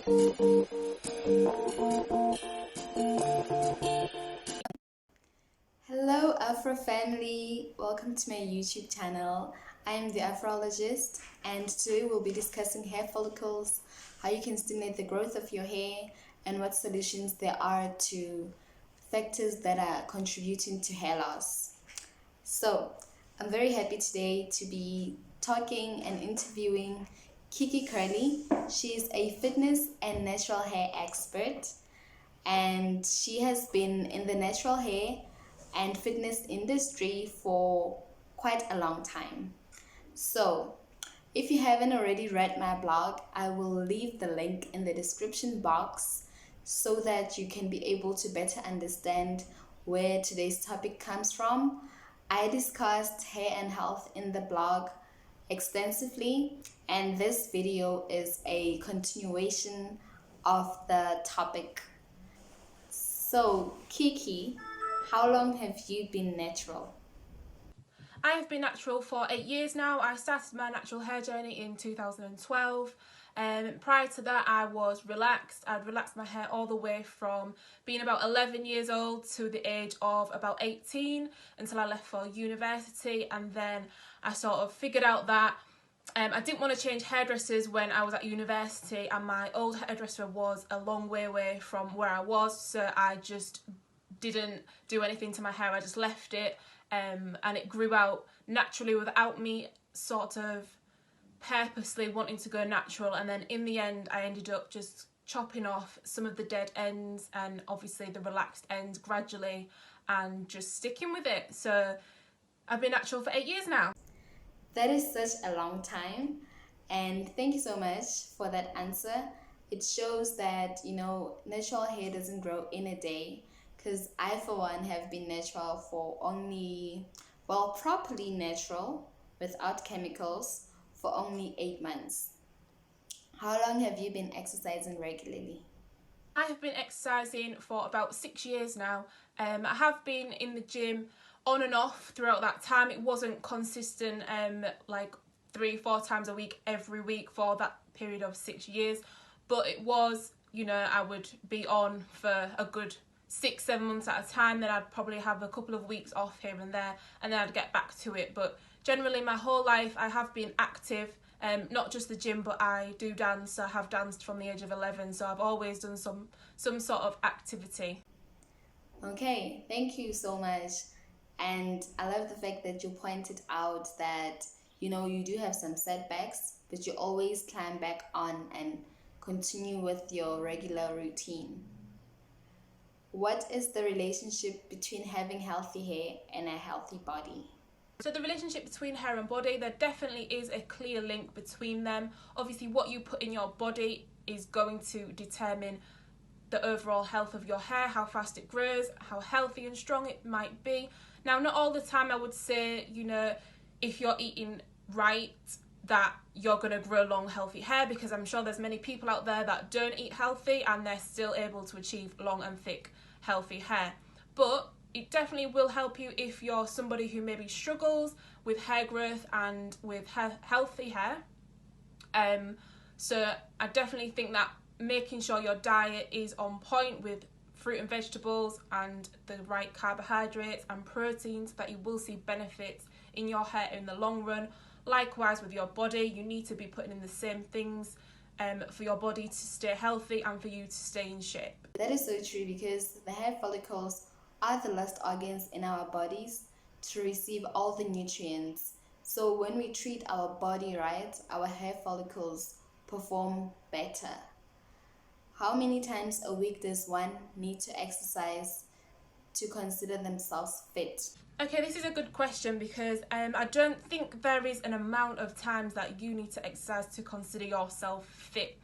Hello Afro Family, welcome to my YouTube channel. I am the Afrologist and today we'll be discussing hair follicles, how you can stimulate the growth of your hair and what solutions there are to factors that are contributing to hair loss. So I'm very happy today to be talking and interviewing Keke Kurly. She's a fitness and natural hair expert and she has been in the natural hair and fitness industry for quite a long time. So if you haven't already read my blog, I will leave the link in the description box so that you can be able to better understand where today's topic comes from. I discussed hair and health in the blog extensively, and this video is a continuation of the topic. So, Keke, how long have you been natural? I have been natural for 8 years now. I started my natural hair journey in 2012. Prior to that, I was relaxed. I'd relaxed my hair all the way from being about 11 years old to the age of about 18 until I left for university, and then I sort of figured out that I didn't want to change hairdressers when I was at university, and my old hairdresser was a long way away from where I was, so I just didn't do anything to my hair. I just left it, and it grew out naturally without me sort of purposely wanting to go natural. And then in the end I ended up just chopping off some of the dead ends and obviously the relaxed ends gradually and just sticking with it. So I've been natural for 8 years now. That is such a long time, and thank you so much for that answer. It shows that, natural hair doesn't grow in a day, because I for one have been natural for properly natural without chemicals for only 8 months. How long have you been exercising regularly? I have been exercising for about 6 years now. I have been in the gym on and off throughout that time. It wasn't consistent, like 3-4 times a week every week for that period of 6 years, but it was, I would be on for a good 6-7 months at a time. Then I'd probably have a couple of weeks off here and there, and then I'd get back to it. But generally my whole life I have been active, not just the gym, but I do dance. I have danced from the age of 11, so I've always done some sort of activity. Okay, thank you so much. And I love the fact that you pointed out that you do have some setbacks, but you always climb back on and continue with your regular routine. What is the relationship between having healthy hair and a healthy body? So the relationship between hair and body, there definitely is a clear link between them. Obviously what you put in your body is going to determine the overall health of your hair, how fast it grows, how healthy and strong it might be. Now, not all the time I would say, if you're eating right, that you're going to grow long, healthy hair, because I'm sure there's many people out there that don't eat healthy and they're still able to achieve long and thick, healthy hair. But it definitely will help you if you're somebody who maybe struggles with hair growth and with healthy hair. So I definitely think that making sure your diet is on point with fruit and vegetables and the right carbohydrates and proteins, that you will see benefits in your hair in the long run. Likewise with your body, you need to be putting in the same things for your body to stay healthy and for you to stay in shape. That is so true, because the hair follicles are the last organs in our bodies to receive all the nutrients. So when we treat our body right, our hair follicles perform better. How many times a week does one need to exercise to consider themselves fit? Okay, this is a good question, because I don't think there is an amount of times that you need to exercise to consider yourself fit,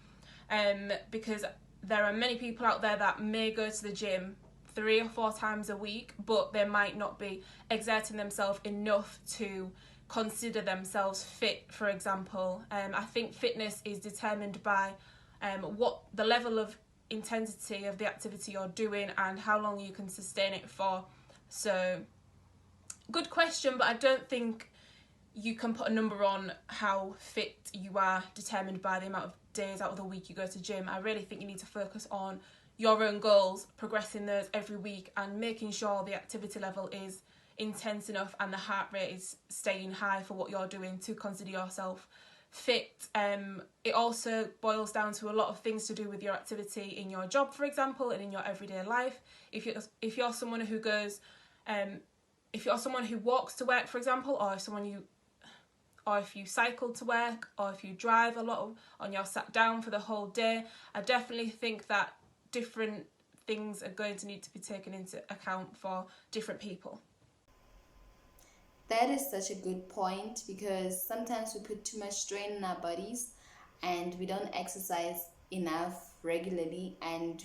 because there are many people out there that may go to the gym 3 or 4 times a week, but they might not be exerting themselves enough to consider themselves fit, for example. I think fitness is determined by what the level of intensity of the activity you're doing and how long you can sustain it for. So good question, but I don't think you can put a number on how fit you are determined by the amount of days out of the week you go to gym. I really think you need to focus on your own goals, progressing those every week, and making sure the activity level is intense enough and the heart rate is staying high for what you're doing to consider yourself fit. It also boils down to a lot of things to do with your activity in your job, for example, and in your everyday life. If you're someone who goes, if you're someone who walks to work, for example, or if you cycle to work, or if you drive a lot and you're sat down for the whole day, I definitely think that different things are going to need to be taken into account for different people. That is such a good point, because sometimes we put too much strain on our bodies and we don't exercise enough regularly, and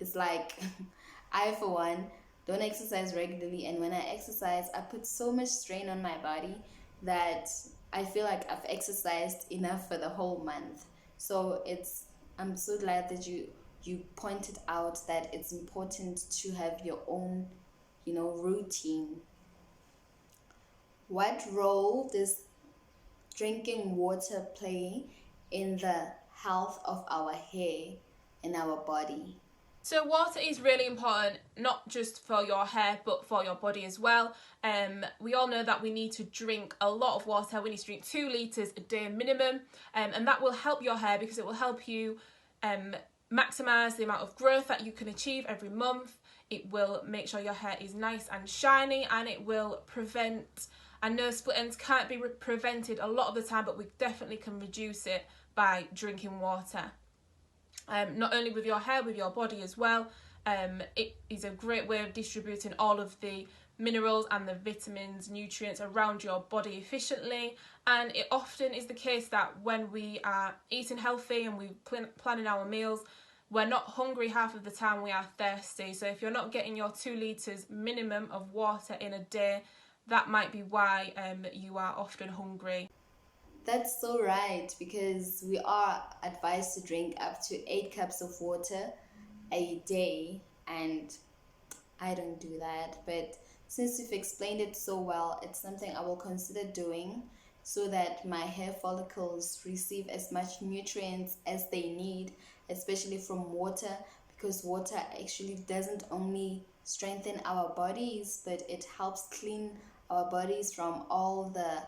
it's like I, for one, don't exercise regularly, and when I exercise I put so much strain on my body that I feel like I've exercised enough for the whole month. So I'm so glad that you pointed out that it's important to have your own, routine. What role does drinking water play in the health of our hair and our body? So water is really important, not just for your hair, but for your body as well. We all know that we need to drink a lot of water. We need to drink 2 litres a day minimum, and that will help your hair because it will help you maximise the amount of growth that you can achieve every month. It will make sure your hair is nice and shiny, and it will prevent, I know split ends can't be prevented a lot of the time, but we definitely can reduce it by drinking water. Not only with your hair, with your body as well. It is a great way of distributing all of the minerals and the vitamins, nutrients around your body efficiently. And it often is the case that when we are eating healthy and we planning our meals, we're not hungry half of the time, we are thirsty. So if you're not getting your 2 litres minimum of water in a day, that might be why you are often hungry. That's so right, because we are advised to drink up to 8 cups of water a day, and I don't do that. But since you've explained it so well, it's something I will consider doing, so that my hair follicles receive as much nutrients as they need, especially from water, because water actually doesn't only strengthen our bodies, but it helps clean our bodies from all the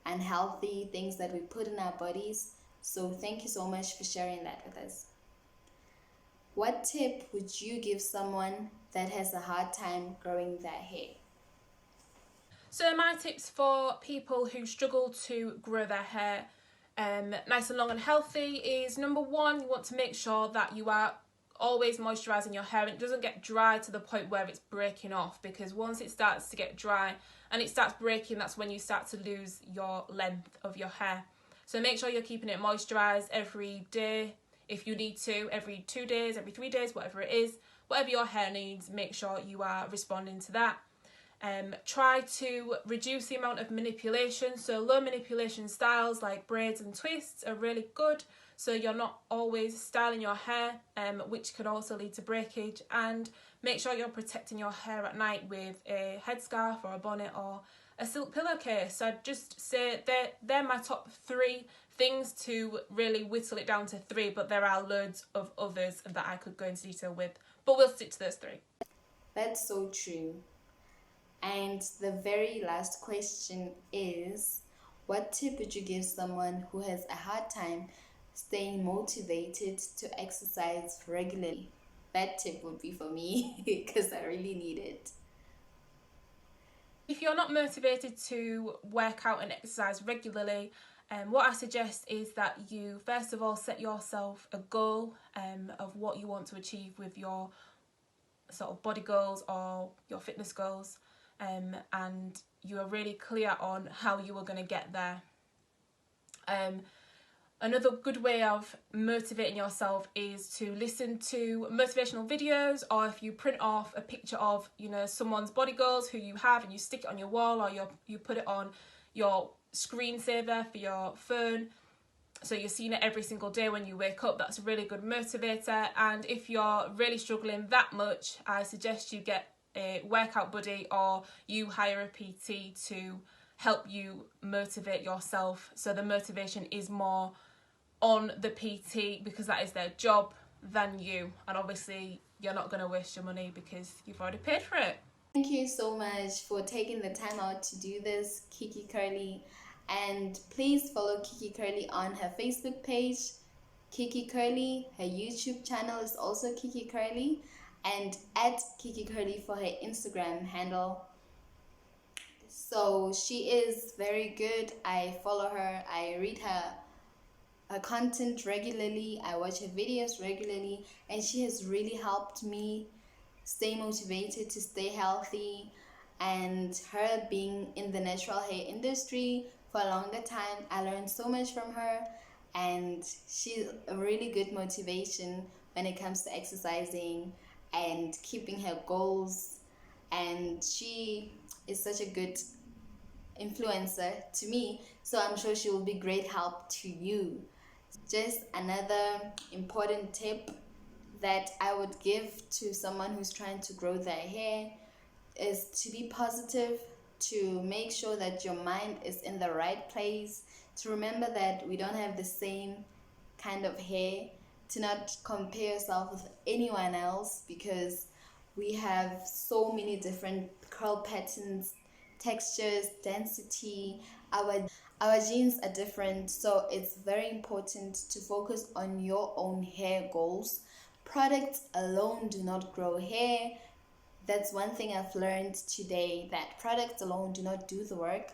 unhealthy things that we put in our bodies. So thank you so much for sharing that with us. What tip would you give someone that has a hard time growing their hair? So my tips for people who struggle to grow their hair nice and long and healthy is, number one, you want to make sure that you are always moisturising your hair and it doesn't get dry to the point where it's breaking off, because once it starts to get dry and it starts breaking, that's when you start to lose your length of your hair. So make sure you're keeping it moisturised every day if you need to, every 2 days, every 3 days, whatever it is. Whatever your hair needs, make sure you are responding to that. Try to reduce the amount of manipulation. So low manipulation styles like braids and twists are really good, so you're not always styling your hair, which can also lead to breakage. And make sure you're protecting your hair at night with a headscarf or a bonnet or a silk pillowcase. I'd just say they're my top 3 things to really whittle it down to 3, but there are loads of others that I could go into detail with, but we'll stick to those 3. That's so true. And the very last question is, what tip would you give someone who has a hard time staying motivated to exercise regularly? That tip would be for me, because I really need it. If you're not motivated to work out and exercise regularly, what I suggest is that you first of all set yourself a goal of what you want to achieve with your sort of body goals or your fitness goals, and you are really clear on how you are going to get there. Another good way of motivating yourself is to listen to motivational videos, or if you print off a picture of, someone's body goals who you have, and you stick it on your wall, or you put it on your screensaver for your phone, so you're seeing it every single day when you wake up. That's a really good motivator. And if you're really struggling that much, I suggest you get a workout buddy, or you hire a PT to help you motivate yourself. So the motivation is more on the PT because that is their job than you. And obviously you're not going to waste your money because you've already paid for it. Thank you so much for taking the time out to do this, Keke Kurly. And please follow Keke Kurly on her Facebook page, Keke Kurly. Her YouTube channel is also Keke Kurly. And at Keke Kurly for her Instagram handle. So she is very good. I follow her. I read her content regularly. I watch her videos regularly. And she has really helped me stay motivated to stay healthy. And her being in the natural hair industry for a longer time, I learned so much from her. And she's a really good motivation when it comes to exercising and keeping her goals. And she is such a good influencer to me, so I'm sure she will be great help to you. Just another important tip that I would give to someone who's trying to grow their hair is to be positive, to make sure that your mind is in the right place, to remember that we don't have the same kind of hair, to not compare yourself with anyone else because we have so many different curl patterns, textures, density. Our genes are different, so it's very important to focus on your own hair goals. Products alone do not grow hair. That's one thing I've learned today, that products alone do not do the work.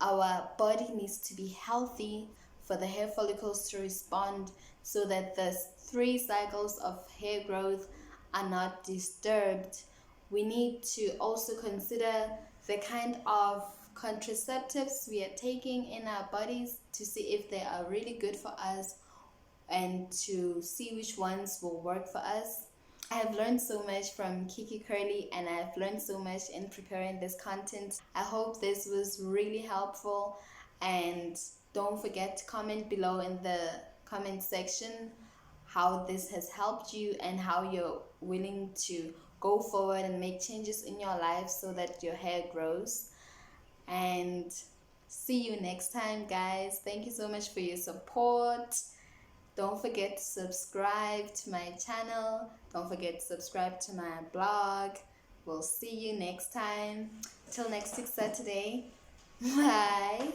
Our body needs to be healthy for the hair follicles to respond so that the 3 cycles of hair growth are not disturbed. We need to also consider the kind of contraceptives we are taking in our bodies to see if they are really good for us and to see which ones will work for us. I have learned so much from Keke Kurly and I've learned so much in preparing this content. I hope this was really helpful, and don't forget to comment below in the comment section how this has helped you and how you're willing to go forward and make changes in your life so that your hair grows. And see you next time, guys. Thank you so much for your support. Don't forget to subscribe to my channel. Don't forget to subscribe to my blog. We'll see you next time. Till next week Saturday. Bye.